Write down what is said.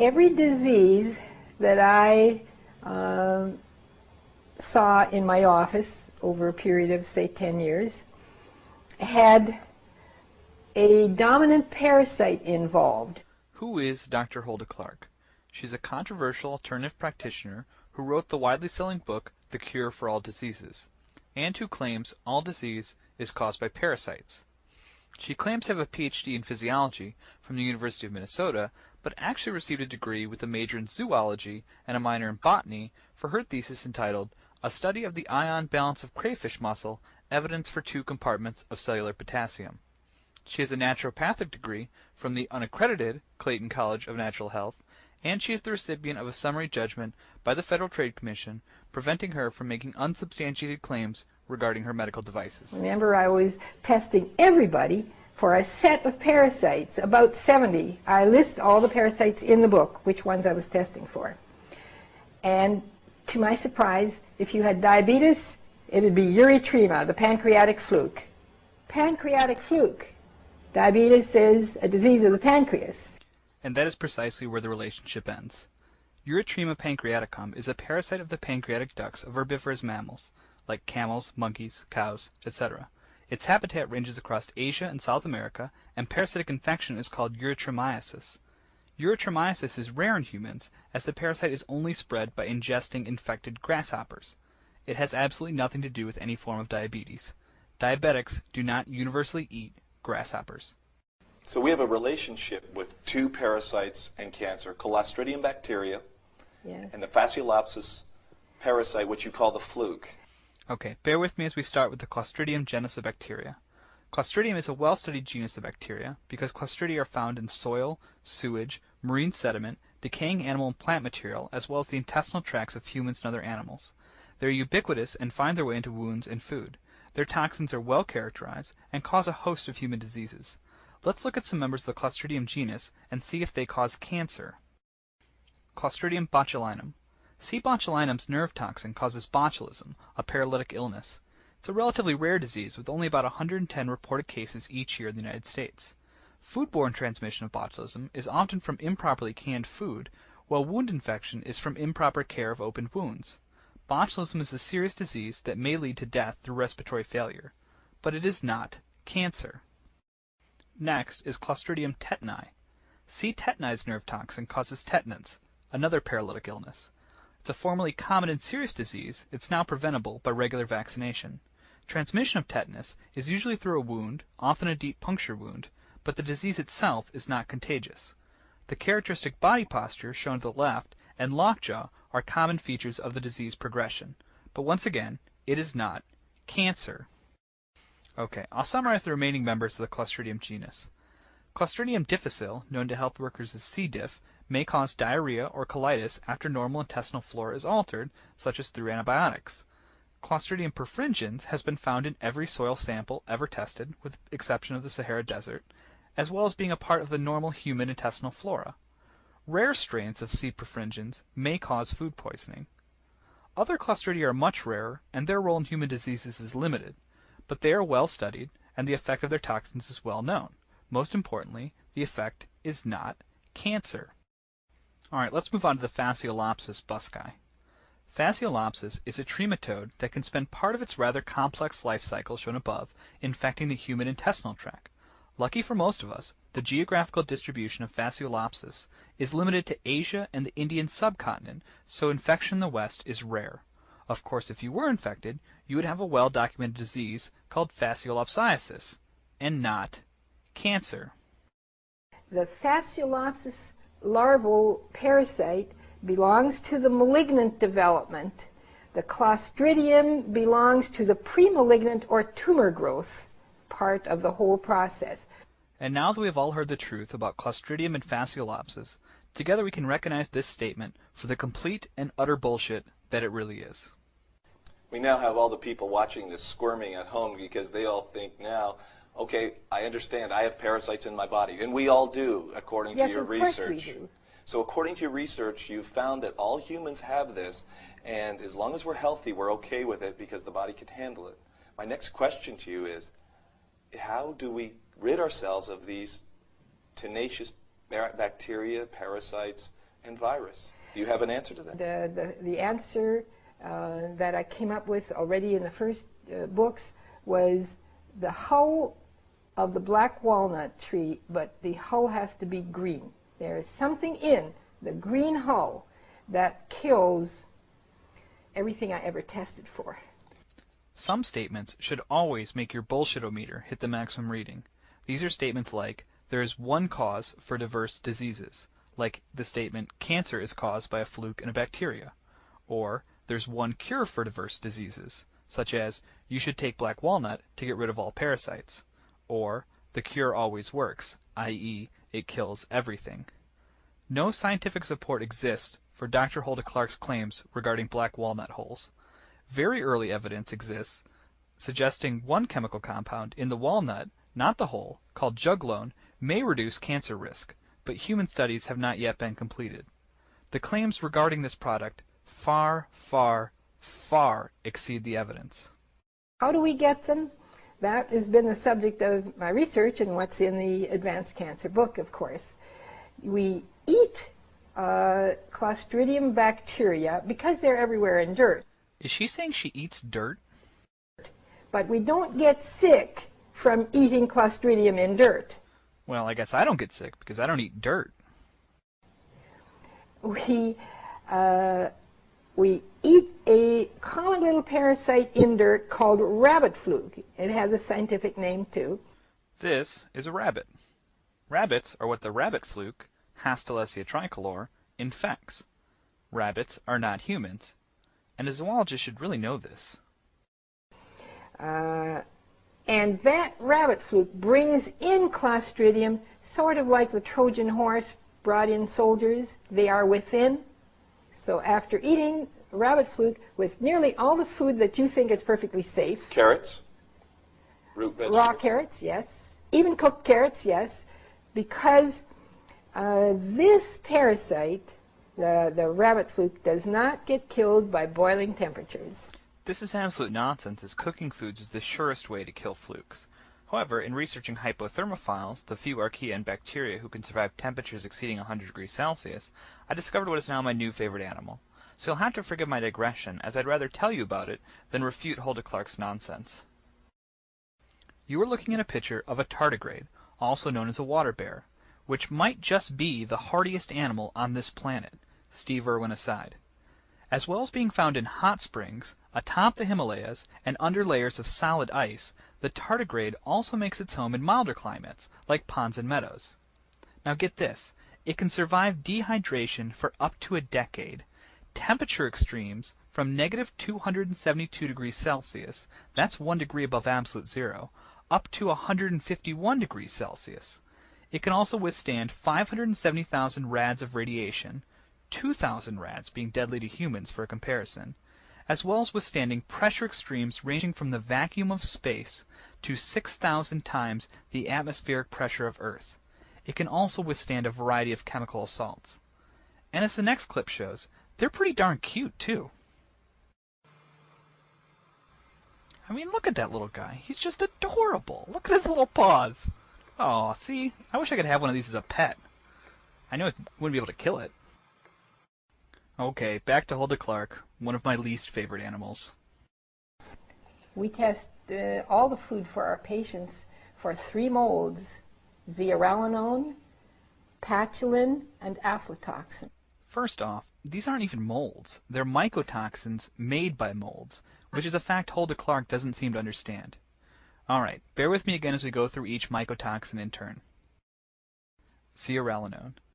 every disease that I saw in my office over a period of, say, 10 years had a dominant parasite involved. Who is Dr. Hulda Clark? She's a controversial alternative practitioner who wrote the widely selling book The Cure for All Diseases, and who claims all disease is caused by parasites. She claims to have a PhD in physiology from the University of Minnesota, but actually received a degree with a major in zoology and a minor in botany for her thesis entitled A Study of the Ion Balance of Crayfish Muscle, Evidence for 2 Compartments of Cellular Potassium. She has a naturopathic degree from the unaccredited Clayton College of Natural Health, and she is the recipient of a summary judgment by the Federal Trade Commission preventing her from making unsubstantiated claims regarding her medical devices. Remember, I was testing everybody for a set of parasites, about 70. I list all the parasites in the book, which ones I was testing for. And to my surprise, if you had diabetes, it would be urethema, the pancreatic fluke. Pancreatic fluke. Diabetes is a disease of the pancreas. And that is precisely where the relationship ends. Urethema pancreaticum is a parasite of the pancreatic ducts of herbivorous mammals, like camels, monkeys, cows, etc. Its habitat ranges across Asia and South America, and parasitic infection is called erythromyces. Erythromyces is rare in humans, as the parasite is only spread by ingesting infected grasshoppers. It has absolutely nothing to do with any form of diabetes. Diabetics do not universally eat grasshoppers. So we have a relationship with 2 parasites and cancer, Clostridium bacteria, Yes. and the Fasciolopsis parasite, which you call the fluke. Okay, bear with me as we start with the Clostridium genus of bacteria. Clostridium is a well-studied genus of bacteria because Clostridia are found in soil, sewage, marine sediment, decaying animal and plant material, as well as the intestinal tracts of humans and other animals. They are ubiquitous and find their way into wounds and food. Their toxins are well characterized and cause a host of human diseases. Let's look at some members of the Clostridium genus and see if they cause cancer. Clostridium botulinum. C. botulinum's nerve toxin causes botulism, a paralytic illness. It's a relatively rare disease with only about 110 reported cases each year in the United States. Foodborne transmission of botulism is often from improperly canned food, while wound infection is from improper care of opened wounds. Botulism is a serious disease that may lead to death through respiratory failure, but it is not cancer. Next is Clostridium tetani. C. tetani's nerve toxin causes tetanus, another paralytic illness. It's a formerly common and serious disease. It's now preventable by regular vaccination. Transmission of tetanus is usually through a wound, often a deep puncture wound, but the disease itself is not contagious. The characteristic body posture shown to the left and lockjaw are common features of the disease progression. But once again, it is not cancer. Okay, I'll summarize the remaining members of the Clostridium genus. Clostridium difficile, known to health workers as C. diff, may cause diarrhea or colitis after normal intestinal flora is altered, such as through antibiotics. Clostridium perfringens has been found in every soil sample ever tested, with the exception of the Sahara Desert, as well as being a part of the normal human intestinal flora. Rare strains of C. perfringens may cause food poisoning. Other Clostridia are much rarer, and their role in human diseases is limited, but they are well studied, and the effect of their toxins is well known. Most importantly, the effect is not cancer. Alright, let's move on to the Fasciolopsis buscae. Fasciolopsis is a trematode that can spend part of its rather complex life cycle shown above infecting the human intestinal tract. Lucky for most of us, the geographical distribution of Fasciolopsis is limited to Asia and the Indian subcontinent, so infection in the West is rare. Of course, if you were infected, you would have a well-documented disease called fasciolopsiasis, and not cancer. The Fasciolopsis larval parasite belongs to the malignant development. The Clostridium belongs to the premalignant or tumor growth part of the whole process. And now that we have all heard the truth about Clostridium and Fasciolopsis, together we can recognize this statement for the complete and utter bullshit that it really is. We now have all the people watching this squirming at home because they all think now, okay, I understand, I have parasites in my body. And we all do, according to your research. Yes, of course we do. So according to your research, you've found that all humans have this, and as long as we're healthy, we're okay with it because the body can handle it. My next question to you is, how do we rid ourselves of these tenacious bacteria, parasites, and virus. Do you have an answer to that? The answer that I came up with already in the first books was the hull of the black walnut tree, but the hull has to be green. There is something in the green hull that kills everything I ever tested for. Some statements should always make your bullshit-o-meter hit the maximum reading. These are statements like, there is one cause for diverse diseases, like the statement, cancer is caused by a fluke and a bacteria. Or, there's one cure for diverse diseases, such as, you should take black walnut to get rid of all parasites. Or, the cure always works, i.e., it kills everything. No scientific support exists for Dr. Hulda Clark's claims regarding black walnut hulls. Very early evidence exists suggesting one chemical compound in the walnut, not the hull, called juglone, may reduce cancer risk, but human studies have not yet been completed. The claims regarding this product far, far, far exceed the evidence. How do we get them? That has been the subject of my research and what's in the Advanced Cancer book, of course. We eat Clostridium bacteria because they're everywhere in dirt. Is she saying she eats dirt? But we don't get sick from eating Clostridium in dirt. Well, I guess I don't get sick because I don't eat dirt. We eat a common little parasite in dirt called rabbit fluke. It has a scientific name too. This is a rabbit. Rabbits are what the rabbit fluke, Hastellesia tricolor, infects. Rabbits are not humans, and a zoologist should really know this. And that rabbit fluke brings in Clostridium, sort of like the Trojan horse brought in soldiers. They are within. So after eating rabbit fluke with nearly all the food that you think is perfectly safe. Carrots? Root vegetables? Raw carrots, yes. Even cooked carrots, yes. Because this parasite, the rabbit fluke, does not get killed by boiling temperatures. This is absolute nonsense, as cooking foods is the surest way to kill flukes. However, in researching hypothermophiles, the few archaea and bacteria who can survive temperatures exceeding 100 degrees Celsius, I discovered what is now my new favorite animal. So you'll have to forgive my digression, as I'd rather tell you about it than refute Hulda Clark's nonsense. You are looking at a picture of a tardigrade, also known as a water bear, which might just be the hardiest animal on this planet, Steve Irwin aside. As well as being found in hot springs, atop the Himalayas, and under layers of solid ice, the tardigrade also makes its home in milder climates, like ponds and meadows. Now get this, it can survive dehydration for up to a decade, temperature extremes from negative 272 degrees Celsius, that's 1 degree above absolute zero, up to 151 degrees Celsius. It can also withstand 570,000 rads of radiation, 2,000 rads being deadly to humans for a comparison, as well as withstanding pressure extremes ranging from the vacuum of space to 6,000 times the atmospheric pressure of Earth. It can also withstand a variety of chemical assaults. And as the next clip shows, they're pretty darn cute too. I mean, look at that little guy. He's just adorable. Look at his little paws. Oh, see? I wish I could have one of these as a pet. I know I wouldn't be able to kill it. Okay, back to Hulda Clark, one of my least favorite animals. We test all the food for our patients for 3 molds: zearalenone, patulin, and aflatoxin. First off, these aren't even molds. They're mycotoxins made by molds, which is a fact Hulda Clark doesn't seem to understand. Alright, bear with me again as we go through each mycotoxin in turn. Zearalenone.